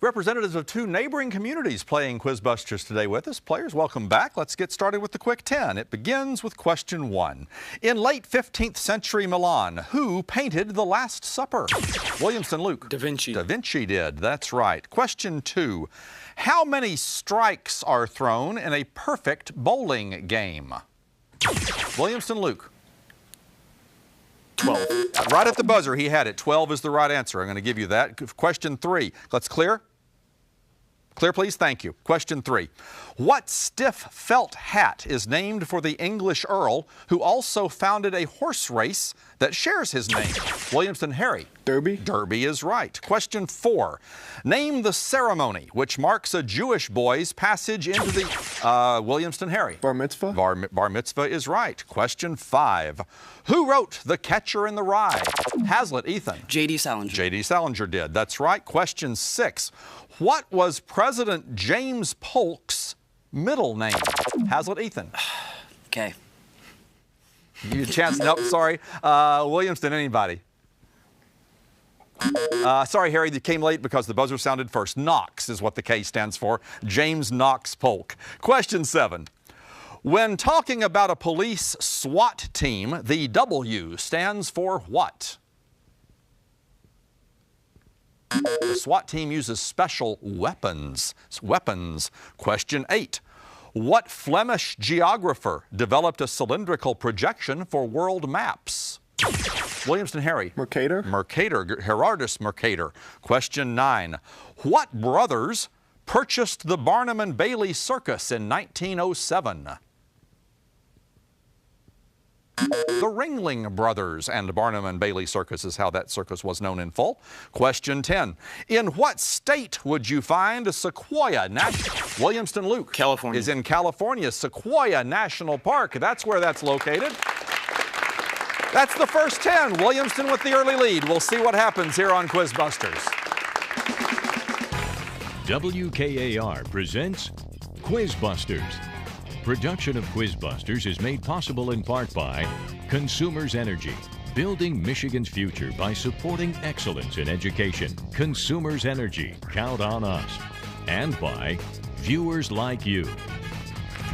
Representatives of two neighboring communities playing QuizBusters today with us. Players, welcome back. Let's get started with the Quick 10. It begins with question 1. In late 15th century Milan, who painted The Last Supper? Williamston, Luke. Da Vinci. Da Vinci did, that's right. Question 2. How many strikes are thrown in a perfect bowling game? Williamston, Luke. 12. Right at the buzzer, he had it. 12 is the right answer. I'm going to give you that. Question 3. Let's clear. Clear, please. Thank you. Question 3. What stiff felt hat is named for the English earl who also founded a horse race that shares his name? Williamston, Harry. Derby. Derby is right. Question 4. Name the ceremony which marks a Jewish boy's passage into the... Williamston, Harry. Bar mitzvah. Bar mitzvah is right. Question 5. Who wrote The Catcher in the Rye? Haslett, Ethan. J.D. Salinger. J.D. Salinger did. That's right. Question 6. What was President James Polk's middle name? Haslett, Ethan. Okay. You chance? Nope, sorry. Williamston, anybody? Sorry, Harry, you came late because the buzzer sounded first. Knox is what the K stands for. James Knox Polk. Question 7. When talking about a police SWAT team, the W stands for what? The SWAT team uses special weapons. Question 8. What Flemish geographer developed a cylindrical projection for world maps? Williamston, Harry. Mercator. Mercator, Gerardus Mercator. Question 9. What brothers purchased the Barnum and Bailey Circus in 1907? The Ringling Brothers and Barnum and Bailey Circus is how that circus was known in full. Question 10. In what state would you find Sequoia National... Williamston, Luke. California. Is in California. Sequoia National Park. That's where that's located. That's the first 10. Williamston with the early lead. We'll see what happens here on QuizBusters. WKAR presents QuizBusters. Production of QuizBusters is made possible in part by Consumers Energy, building Michigan's future by supporting excellence in education. Consumers Energy, count on us. And by viewers like you.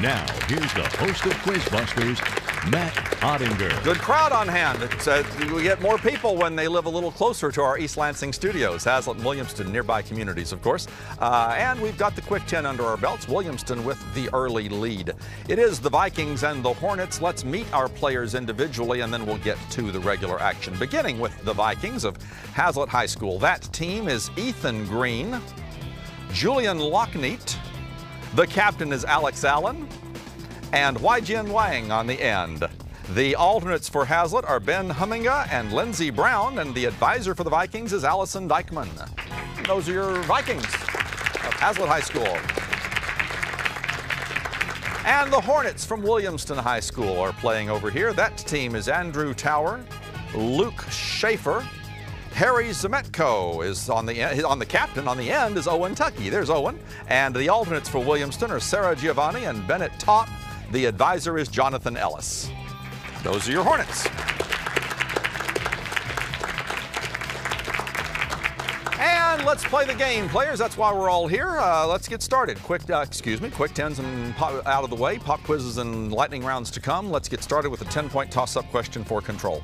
Now, here's the host of QuizBusters, Matt Ottinger. Good crowd on hand. We get more people when they live a little closer to our East Lansing studios. Haslett and Williamston, nearby communities, of course. And we've got the Quick 10 under our belts. Williamston with the early lead. It is the Vikings and the Hornets. Let's meet our players individually, and then we'll get to the regular action. Beginning with the Vikings of Haslett High School. That team is Ethan Green, Julian Lockneat. The captain is Alex Allen, and Wai-Jin Wang on the end. The alternates for Haslett are Ben Humminga and Lindsey Brown, and the advisor for the Vikings is Allison Dykman. Those are your Vikings of Haslett High School. And the Hornets from Williamston High School are playing over here. That team is Andrew Tower, Luke Schaefer, Harry Zemetko is on the captain. On the end is Owen Tuckey. There's Owen. And the alternates for Williamston are Sarah Giovanni and Bennett Topp. The advisor is Jonathan Ellis. Those are your Hornets. And let's play the game, players. That's why we're all here. Let's get started. Quick 10s and out of the way. Pop quizzes and lightning rounds to come. Let's get started with a 10-point toss-up question for control.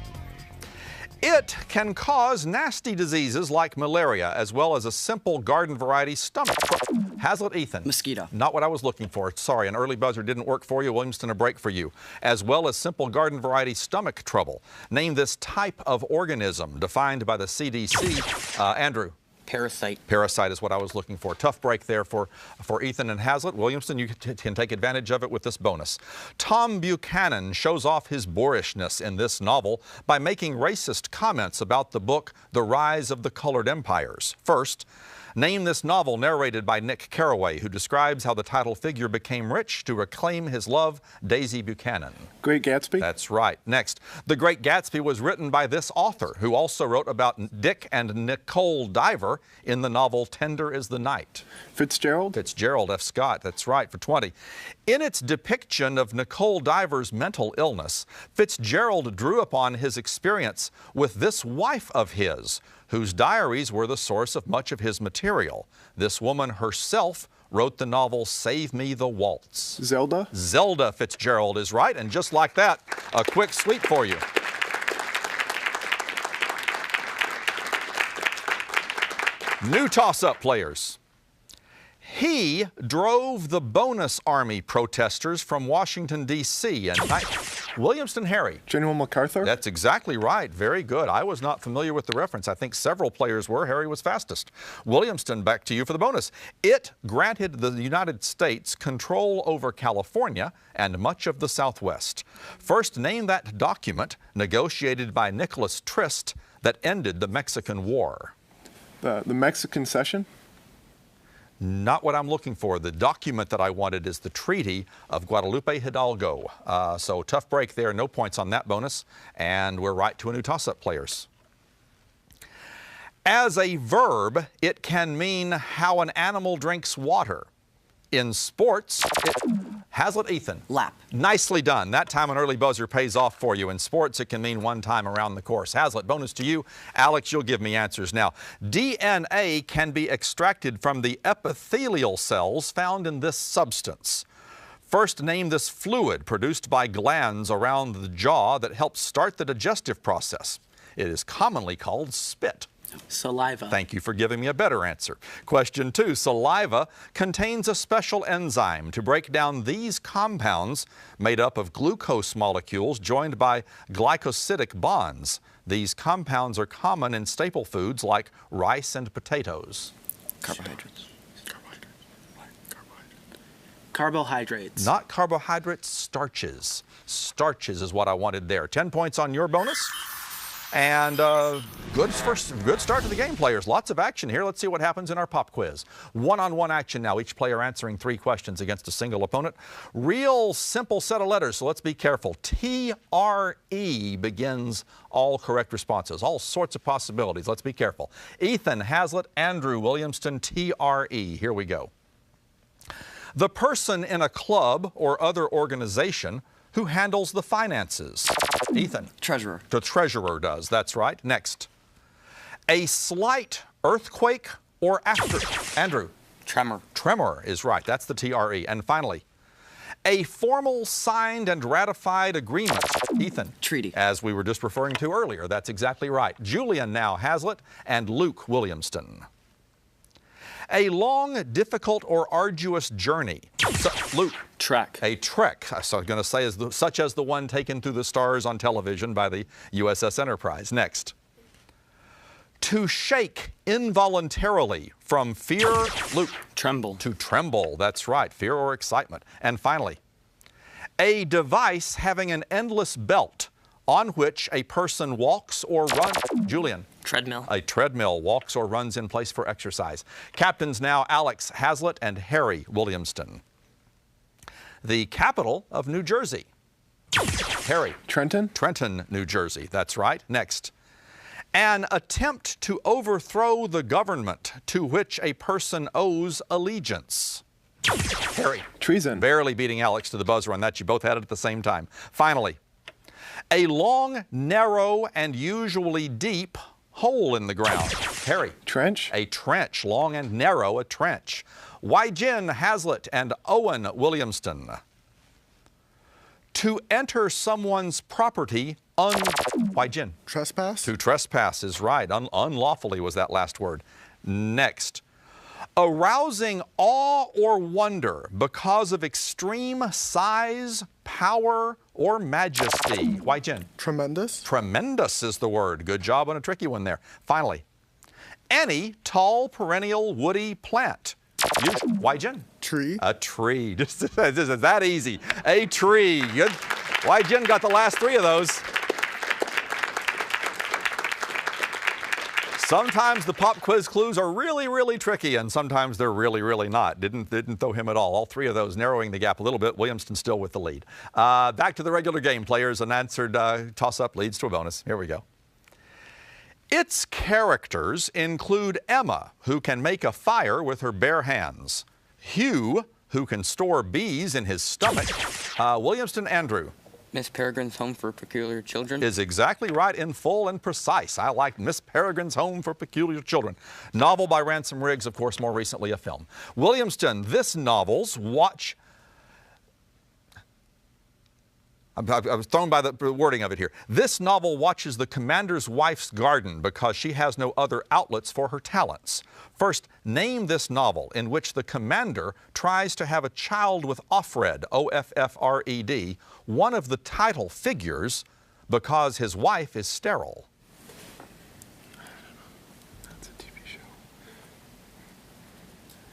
It can cause nasty diseases like malaria, as well as a simple garden variety stomach trouble. Haslett, Ethan. Mosquito. Not what I was looking for. Sorry, an early buzzer didn't work for you. Williamston, a break for you. As well as simple garden variety stomach trouble. Name this type of organism defined by the CDC. Andrew. Parasite. Parasite is what I was looking for. Tough break there for Ethan and Haslett. Williamston, you can take advantage of it with this bonus. Tom Buchanan shows off his boorishness in this novel by making racist comments about the book The Rise of the Colored Empires. First, name this novel narrated by Nick Carraway, who describes how the title figure became rich to reclaim his love, Daisy Buchanan. Great Gatsby. That's right. Next, The Great Gatsby was written by this author, who also wrote about Dick and Nicole Diver, in the novel Tender is the Night? Fitzgerald? Fitzgerald F. Scott, that's right, for 20. In its depiction of Nicole Diver's mental illness, Fitzgerald drew upon his experience with this wife of his, whose diaries were the source of much of his material. This woman herself wrote the novel Save Me the Waltz. Zelda? Zelda Fitzgerald is right, and just like that, a quick sweep for you. New toss-up players. He drove the Bonus Army protesters from Washington, D.C. and Williamston Harry. General MacArthur? That's exactly right. Very good. I was not familiar with the reference. I think several players were. Harry was fastest. Williamston, back to you for the bonus. It granted the United States control over California and much of the Southwest. First, name that document negotiated by Nicholas Trist that ended the Mexican War. The Mexican Cession? Not what I'm looking for. The document that I wanted is the Treaty of Guadalupe Hidalgo. So tough break there. No points on that bonus. And we're right to a new toss-up, players. As a verb, it can mean how an animal drinks water. In sports, Haslett, Ethan. Lap. Nicely done. That time an early buzzer pays off for you. In sports, it can mean one time around the course. Haslett, bonus to you. Alex, you'll give me answers now. DNA can be extracted from the epithelial cells found in this substance. First, name this fluid produced by glands around the jaw that helps start the digestive process. It is commonly called spit. Saliva. Thank you for giving me a better answer. Question 2, saliva contains a special enzyme to break down these compounds made up of glucose molecules joined by glycosidic bonds. These compounds are common in staple foods like rice and potatoes. Carbohydrates. Carbohydrates. Not carbohydrates, starches. Starches is what I wanted there. 10 points on your bonus. And good start to the game, players. Lots of action here. Let's see what happens in our pop quiz. One-on-one action now, each player answering 3 questions against a single opponent. Real simple set of letters, so let's be careful. T-R-E begins all correct responses. All sorts of possibilities. Let's be careful. Ethan, Haslett, Andrew, Williamston, T-R-E. Here we go. The person in a club or other organization who handles the finances. Ethan. Treasurer. The treasurer does, that's right. Next. A slight earthquake or after. Andrew. Tremor. Tremor is right, that's the T-R-E. And finally, a formal signed and ratified agreement. Ethan. Treaty. As we were just referring to earlier, that's exactly right. Julian now, Haslett, and Luke Williamston. A long, difficult, or arduous journey. So, Luke. Trek. A trek, I was going to say, such as the one taken through the stars on television by the USS Enterprise. Next. To shake involuntarily from fear, Luke. Tremble. To tremble, that's right, fear or excitement. And finally, a device having an endless belt on which a person walks or runs. Julian. Treadmill. A treadmill walks or runs in place for exercise. Captains now, Alex Haslett and Harry Williamston. The capital of New Jersey. Harry. Trenton? Trenton, New Jersey. That's right. Next. An attempt to overthrow the government to which a person owes allegiance. Harry. Treason. Barely beating Alex to the buzzer on that. You both had it at the same time. Finally, a long, narrow, and usually deep hole in the ground. Harry. Trench? A trench. Long and narrow, a trench. Wygen Haslett and Owen Williamston. To enter someone's property Wygen. Trespass? To trespass is right. Unlawfully was that last word. Next. Arousing awe or wonder because of extreme size, power, or majesty. Wygen. Tremendous? Tremendous is the word. Good job on a tricky one there. Finally, any tall, perennial, woody plant. Wygen. Tree? A tree. Just that easy. A tree. Good. Wygen got the last 3 of those. Sometimes the pop quiz clues are really, really tricky, and sometimes they're really, really not. Didn't throw him at all. All 3 of those narrowing the gap a little bit. Williamston still with the lead. Back to the regular game, players. An answered toss-up leads to a bonus. Here we go. Its characters include Emma, who can make a fire with her bare hands, Hugh, who can store bees in his stomach. Williamston, Andrew. Miss Peregrine's Home for Peculiar Children. Is exactly right, in full and precise. I like Miss Peregrine's Home for Peculiar Children. Novel by Ransom Riggs, of course, more recently a film. Williamston, this novel's watch... I was thrown by the wording of it here. This novel watches the commander's wife's garden because she has no other outlets for her talents. First, name this novel in which the commander tries to have a child with Offred, O-F-F-R-E-D, one of the title figures, because his wife is sterile. That's a TV show.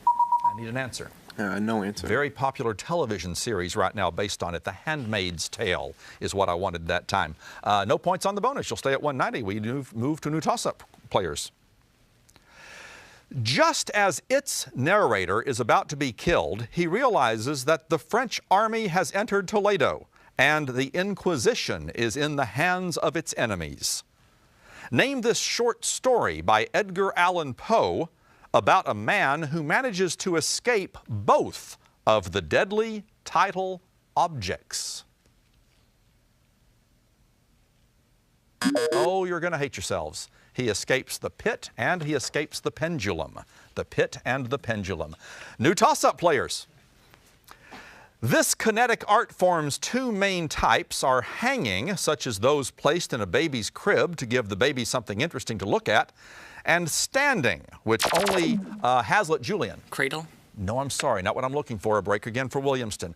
I need an answer. No answer. Very popular television series right now based on it. The Handmaid's Tale is what I wanted that time. No points on the bonus. You'll stay at 190. We move to new toss-up players. Just as its narrator is about to be killed, he realizes that the French army has entered Toledo and the Inquisition is in the hands of its enemies. Name this short story by Edgar Allan Poe about a man who manages to escape both of the deadly title objects. Oh, you're going to hate yourselves. He escapes the pit and he escapes the pendulum. The pit and the pendulum. New toss-up players. This kinetic art form's two main types are hanging, such as those placed in a baby's crib to give the baby something interesting to look at, and standing, which only Haslett, Julian. Cradle. No, I'm sorry, not what I'm looking for. A break again for Williamston.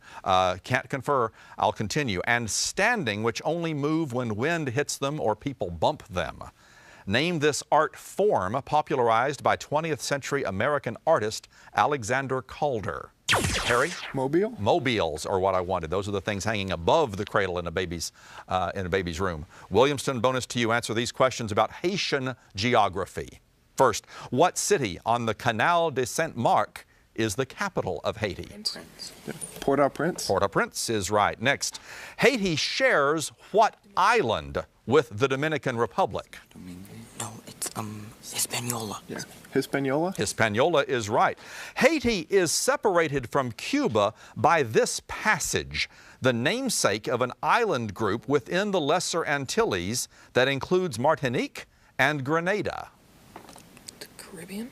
Can't confer. I'll continue. And standing, which only move when wind hits them or people bump them. Name this art form popularized by 20th century American artist Alexander Calder. Harry? Mobile? Mobiles are what I wanted. Those are the things hanging above the cradle in a baby's room. Williamston, bonus to you. Answer these questions about Haitian geography. First, what city on the Canal de Saint-Marc is the capital of Haiti? Port-au-Prince. Port-au-Prince is right. Next, Haiti shares what island with the Dominican Republic? No, it's Hispaniola. Yeah. Hispaniola? Hispaniola is right. Haiti is separated from Cuba by this passage, the namesake of an island group within the Lesser Antilles that includes Martinique and Grenada. The Caribbean?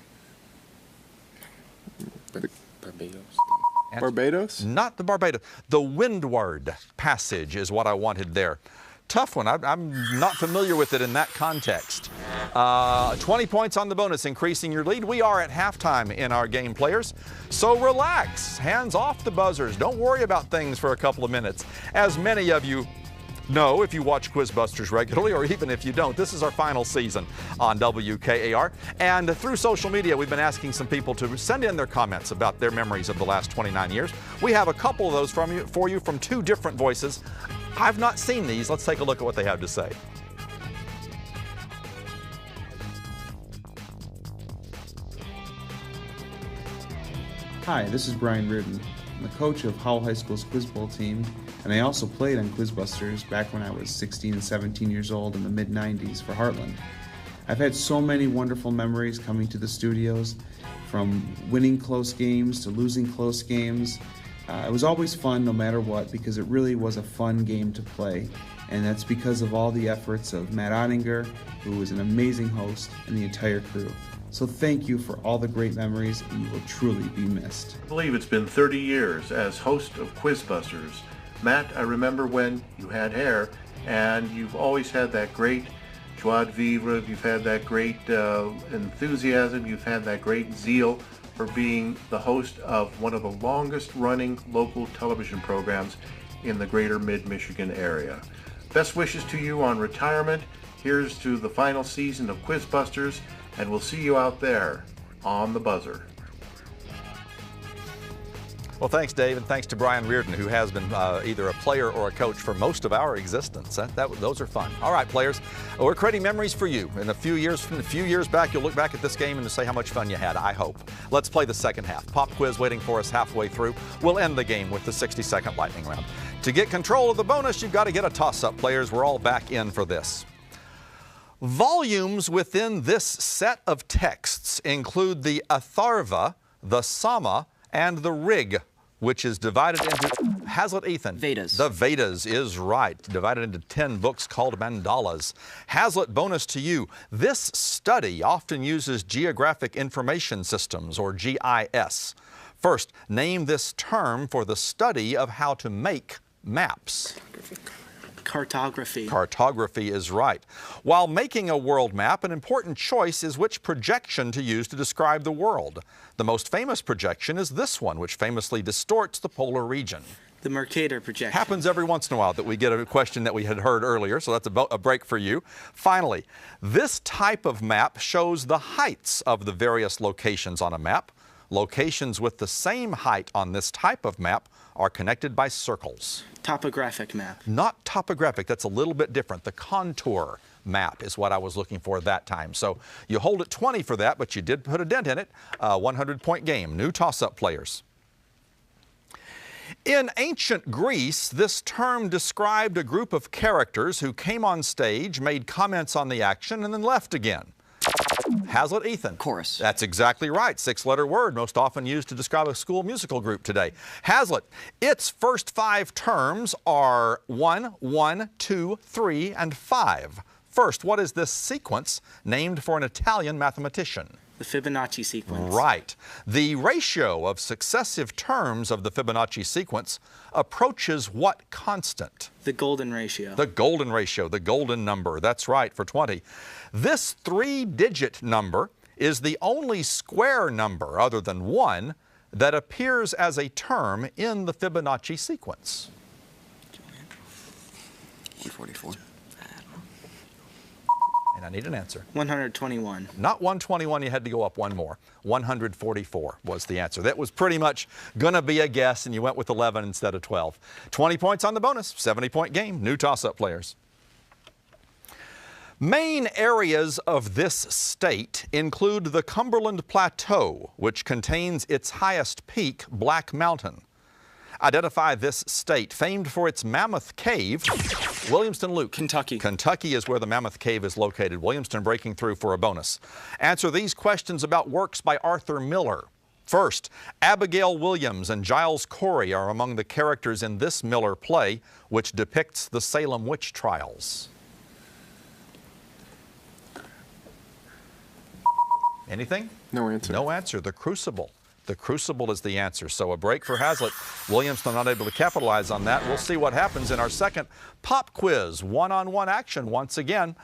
Barbados. Barbados? Not the Barbados. The Windward Passage is what I wanted there. Tough one. I'm not familiar with it in that context. 20 points on the bonus, increasing your lead. We are at halftime in our game, players. So relax. Hands off the buzzers. Don't worry about things for a couple of minutes. As many of you know, if you watch QuizBusters regularly, or even if you don't, this is our final season on WKAR. And through social media, we've been asking some people to send in their comments about their memories of the last 29 years. We have a couple of those for you from two different voices. I've not seen these. Let's take a look at what they have to say. Hi, this is Brian Reardon. I'm the coach of Howell High School's Quiz Bowl team, and I also played on QuizBusters back when I was 16 and 17 years old in the mid-90s for Heartland. I've had so many wonderful memories coming to the studios, from winning close games to losing close games. It was always fun no matter what, because it really was a fun game to play, and that's because of all the efforts of Matt Ottinger, who was an amazing host, and the entire crew. So thank you for all the great memories, and you will truly be missed. I believe it's been 30 years as host of QuizBusters. Matt, I remember when you had hair, and you've always had that great joie de vivre, you've had that great enthusiasm, you've had that great zeal for being the host of one of the longest running local television programs in the greater mid-Michigan area. Best wishes to you on retirement. Here's to the final season of QuizBusters, and we'll see you out there on the buzzer. Well, thanks, Dave, and thanks to Brian Reardon, who has been either a player or a coach for most of our existence. Those are fun. All right, players, we're creating memories for you. In a few years back, you'll look back at this game and say how much fun you had, I hope. Let's play the second half. Pop quiz waiting for us halfway through. We'll end the game with the 60-second lightning round. To get control of the bonus, you've got to get a toss-up, players. We're all back in for this. Volumes within this set of texts include the Atharva, the Sama, and the Rig, which is divided into, Haslett, Ethan. Vedas. The Vedas is right, divided into 10 books called mandalas. Haslett, bonus to you. This study often uses Geographic Information Systems, or GIS. First, name this term for the study of how to make maps. Cartography. Cartography is right. While making a world map, an important choice is which projection to use to describe the world. The most famous projection is this one, which famously distorts the polar region. The Mercator projection. Happens every once in a while that we get a question that we had heard earlier, so that's a break for you. Finally, this type of map shows the heights of the various locations on a map. Locations with the same height on this type of map are connected by circles. Topographic map. Not topographic, that's a little bit different. The contour map is what I was looking for that time. So you hold it 20 for that, but you did put a dent in it. 100-point game. New toss-up players. In ancient Greece, this term described a group of characters who came on stage, made comments on the action, and then left again. Haslett, Ethan. Chorus. That's exactly right. 6-letter word, most often used to describe a school musical group today. Haslett, its first 5 terms are 1, 1, 2, 3, and 5. First, what is this sequence named for an Italian mathematician? The Fibonacci sequence. Right. The ratio of successive terms of the Fibonacci sequence approaches what constant? The golden ratio. The golden ratio, the golden number. That's right, for 20. This 3-digit number is the only square number, other than 1, that appears as a term in the Fibonacci sequence. 144. And I need an answer. 121. Not 121, you had to go up one more. 144 was the answer. That was pretty much going to be a guess, and you went with 11 instead of 12. 20 points on the bonus, 70-point game. New toss-up players. Main areas of this state include the Cumberland Plateau, which contains its highest peak, Black Mountain. Identify this state, famed for its Mammoth Cave. Williamston, Luke. Kentucky. Kentucky is where the Mammoth Cave is located. Williamston breaking through for a bonus. Answer these questions about works by Arthur Miller. First, Abigail Williams and Giles Corey are among the characters in this Miller play, which depicts the Salem witch trials. Anything? No answer. No answer. The Crucible. The Crucible is the answer. So a break for Haslett. Williamston not able to capitalize on that. We'll see what happens in our second pop quiz. One-on-one action once again.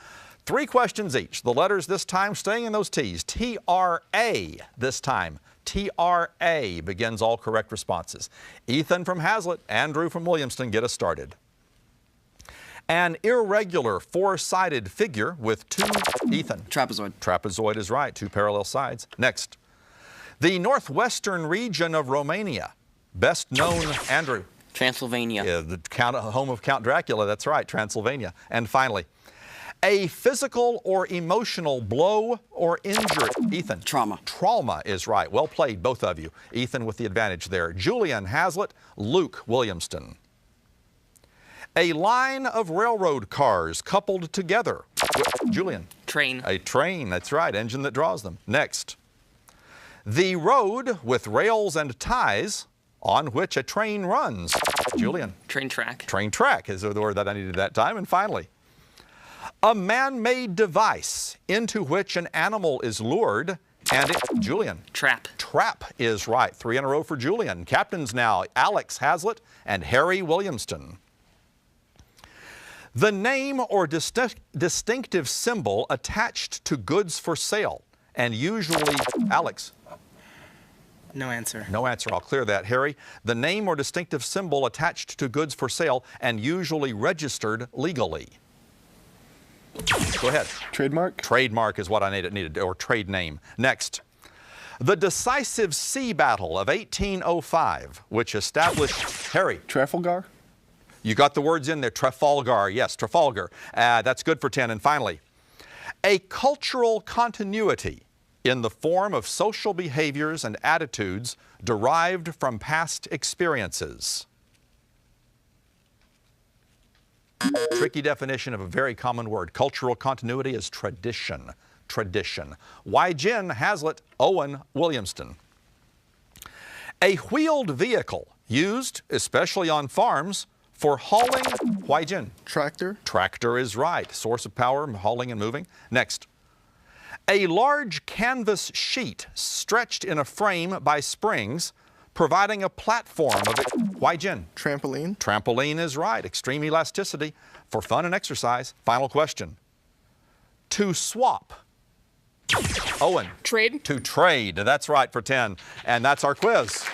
3 questions each. The letters this time staying in those T's. T-R-A this time. T-R-A begins all correct responses. Ethan from Haslett, Andrew from Williamston get us started. An irregular 4-sided figure with 2, Ethan. Trapezoid. Trapezoid is right, 2 parallel sides. Next. The northwestern region of Romania, best known, Andrew. Transylvania. Yeah, the home of Count Dracula, that's right, Transylvania. And finally, a physical or emotional blow or injury, Ethan. Trauma. Trauma is right. Well played, both of you. Ethan with the advantage there. Julian Haslett, Luke Williamston. A line of railroad cars coupled together. Julian. Train. A train, that's right, engine that draws them. Next. The road with rails and ties on which a train runs. Julian. Train track. Train track is the word that I needed that time. And finally, a man-made device into which an animal is lured and Julian. Trap. Trap is right. 3 in a row for Julian. Captains now, Alex Haslett and Harry Williamston. The name or distinctive symbol attached to goods for sale and usually, Alex. No answer. No answer. I'll clear that. Harry, the name or distinctive symbol attached to goods for sale and usually registered legally. Go ahead. Trademark? Trademark is what I needed, or trade name. Next. The decisive sea battle of 1805, which established, Harry. Trafalgar? You got the words in there. Trafalgar. Yes, Trafalgar. That's good for 10. And finally, a cultural continuity in the form of social behaviors and attitudes derived from past experiences. Tricky definition of a very common word. Cultural continuity is tradition. Tradition. Jen, Haslett, Owen, Williamston. A wheeled vehicle used, especially on farms, for hauling, Jen? Tractor. Tractor is right. Source of power, hauling and moving. Next. A large canvas sheet stretched in a frame by springs, providing a platform of it. Jen? Trampoline. Trampoline is right. Extreme elasticity for fun and exercise. Final question. To swap. Owen. Trade. To trade. That's right for 10. And that's our quiz.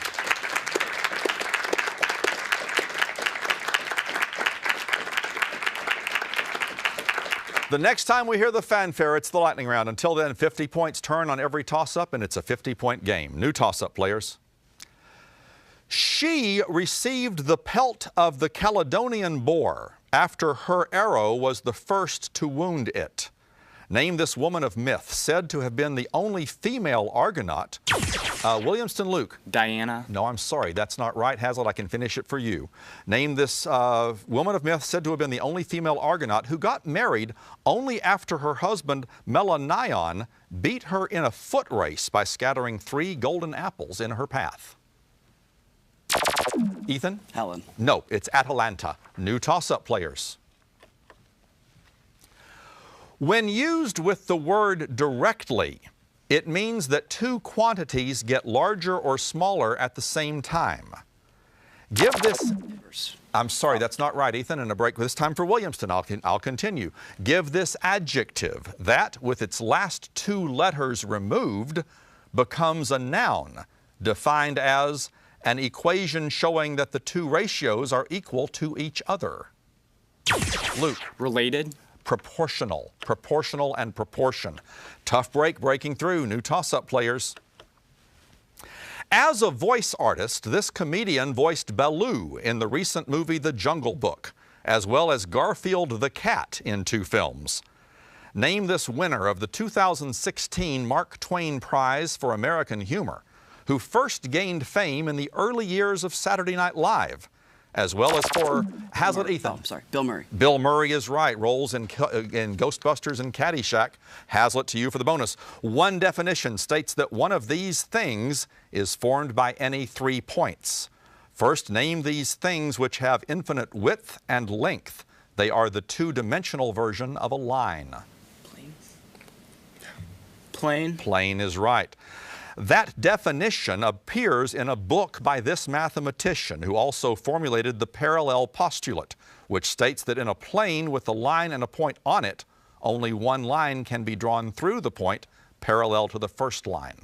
The next time we hear the fanfare, it's the lightning round. Until then, 50 points turn on every toss-up, and it's a 50-point game. New toss-up players. She received the pelt of the Caledonian boar after her arrow was the first to wound it. Name this woman of myth, said to have been the only female Argonaut. Williamston, Luke. Diana. No, I'm sorry, that's not right. Haslett, I can finish it for you. Name this woman of myth, said to have been the only female Argonaut who got married only after her husband Melanion beat her in a foot race by scattering 3 golden apples in her path. Ethan? Helen. No, it's Atalanta. New toss-up players. When used with the word directly, it means that 2 quantities get larger or smaller at the same time. Give this... I'm sorry, that's not right, Ethan. And a break this time for Williamston. I'll continue. Give this adjective that, with its last 2 letters removed, becomes a noun, defined as an equation showing that the 2 ratios are equal to each other. Luke. Related. Proportional. Proportional and proportion. Tough break breaking through. New toss-up players. As a voice artist, this comedian voiced Baloo in the recent movie The Jungle Book, as well as Garfield the Cat in 2 films. Name this winner of the 2016 Mark Twain Prize for American Humor, who first gained fame in the early years of Saturday Night Live, as well as for Haslett, Ethan. Oh, sorry, Bill Murray. Bill Murray is right. Roles in Ghostbusters and Caddyshack. Haslett, to you for the bonus. One definition states that one of these things is formed by any 3 points. First, name these things which have infinite width and length. They are the 2-dimensional version of a line. Plane. Plane is right. That definition appears in a book by this mathematician who also formulated the parallel postulate, which states that in a plane with a line and a point on it, only one line can be drawn through the point parallel to the first line.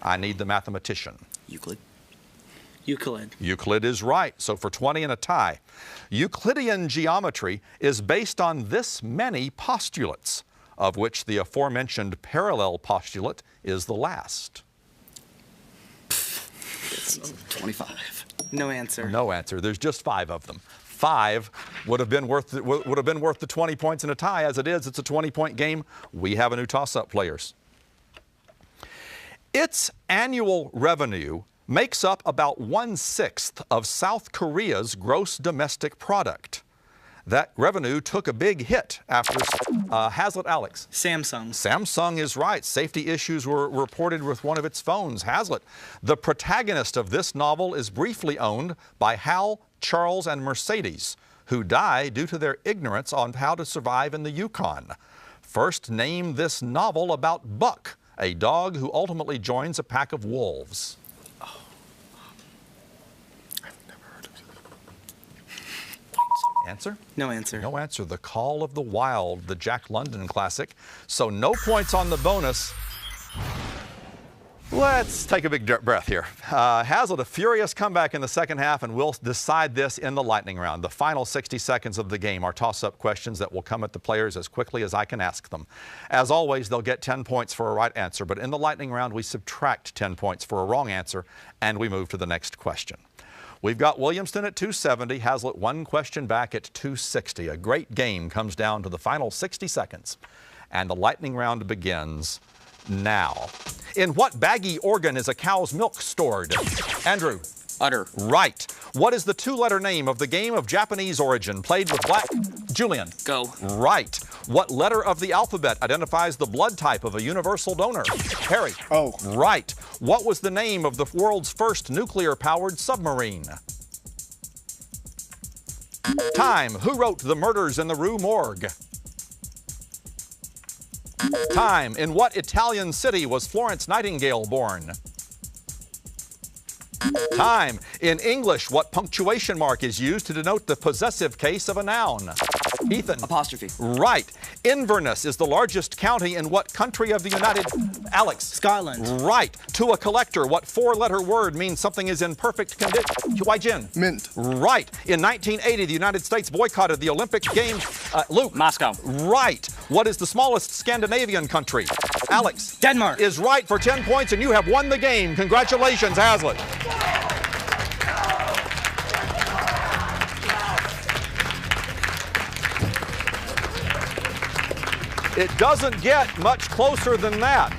I need the mathematician. Euclid. Euclid. Euclid is right, so for 20 and a tie. Euclidean geometry is based on this many postulates, of which the aforementioned parallel postulate is the last. 25. No answer. No answer. There's just 5 of them. 5 would have been worth the 20 points in a tie. As it is, it's a 20-point game. We have a new toss-up players. Its annual revenue makes up about 1/6 of South Korea's gross domestic product. That revenue took a big hit after Haslett, Alex. Samsung. Samsung is right. Safety issues were reported with one of its phones. Haslett. The protagonist of this novel is briefly owned by Hal, Charles, and Mercedes, who die due to their ignorance on how to survive in the Yukon. First, name this novel about Buck, a dog who ultimately joins a pack of wolves. Answer? No answer. No answer. The Call of the Wild, the Jack London classic. So no points on the bonus. Let's take a big breath here. Haslett, a furious comeback in the second half, and we'll decide this in the lightning round. The final 60 seconds of the game are toss-up questions that will come at the players as quickly as I can ask them. As always, they'll get 10 points for a right answer, but in the lightning round, we subtract 10 points for a wrong answer, and we move to the next question. We've got Williamston at 270, Haslett 1 question back at 260. A great game comes down to the final 60 seconds, and the lightning round begins now. In what baggy organ is a cow's milk stored? Andrew. Udder. Right. What is the two-letter name of the game of Japanese origin played with black? Julian. Go. Right. What letter of the alphabet identifies the blood type of a universal donor? Harry. Oh. Right. What was the name of the world's first nuclear-powered submarine? Time. Who wrote The Murders in the Rue Morgue? Time. In what Italian city was Florence Nightingale born? Time. In English, what punctuation mark is used to denote the possessive case of a noun? Ethan. Apostrophe. Right. Inverness is the largest county in what country of the United... Alex. Scotland. Right. To a collector, what four-letter word means something is in perfect condition? Why, Jen? Mint. Right. In 1980, the United States boycotted the Olympic Games. Luke. Moscow. Right. What is the smallest Scandinavian country? Alex. Denmark. Is right for 10 points, and you have won the game. Congratulations, Haslett. It doesn't get much closer than that.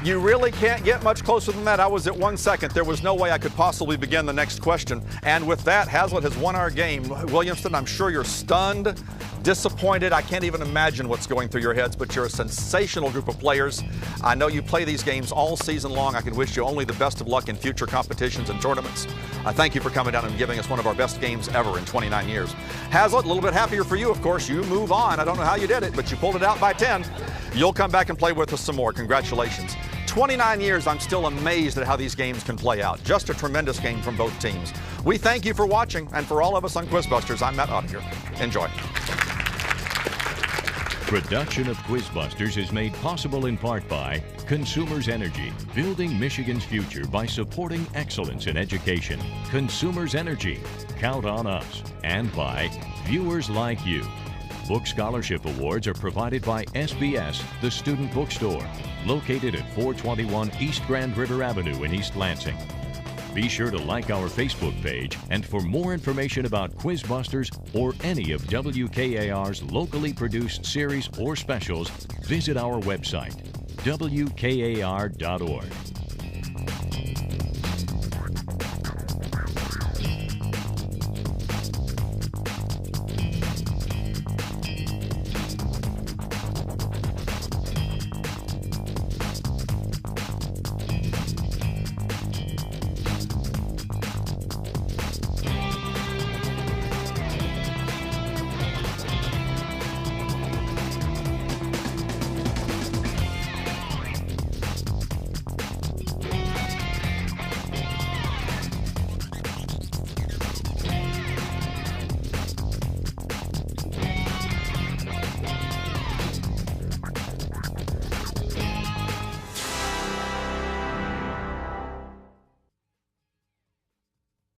You really can't get much closer than that. I was at 1 second. There was no way I could possibly begin the next question. And with that, Haslett has won our game. Williamston, I'm sure you're stunned, disappointed. I can't even imagine what's going through your heads, but you're a sensational group of players. I know you play these games all season long. I can wish you only the best of luck in future competitions and tournaments. Thank you for coming down and giving us one of our best games ever in 29 years. Haslett, a little bit happier for you, of course. You move on. I don't know how you did it, but you pulled it out by 10. You'll come back and play with us some more. Congratulations. 29 years, I'm still amazed at how these games can play out. Just a tremendous game from both teams. We thank you for watching, and for all of us on QuizBusters, I'm Matt Ottinger. Enjoy. Production of QuizBusters is made possible in part by Consumers Energy, building Michigan's future by supporting excellence in education. Consumers Energy, count on us. And by viewers like you. Book Scholarship Awards are provided by SBS, the student bookstore, located at 421 East Grand River Avenue in East Lansing. Be sure to like our Facebook page, and for more information about QuizBusters or any of WKAR's locally produced series or specials, visit our website, WKAR.org.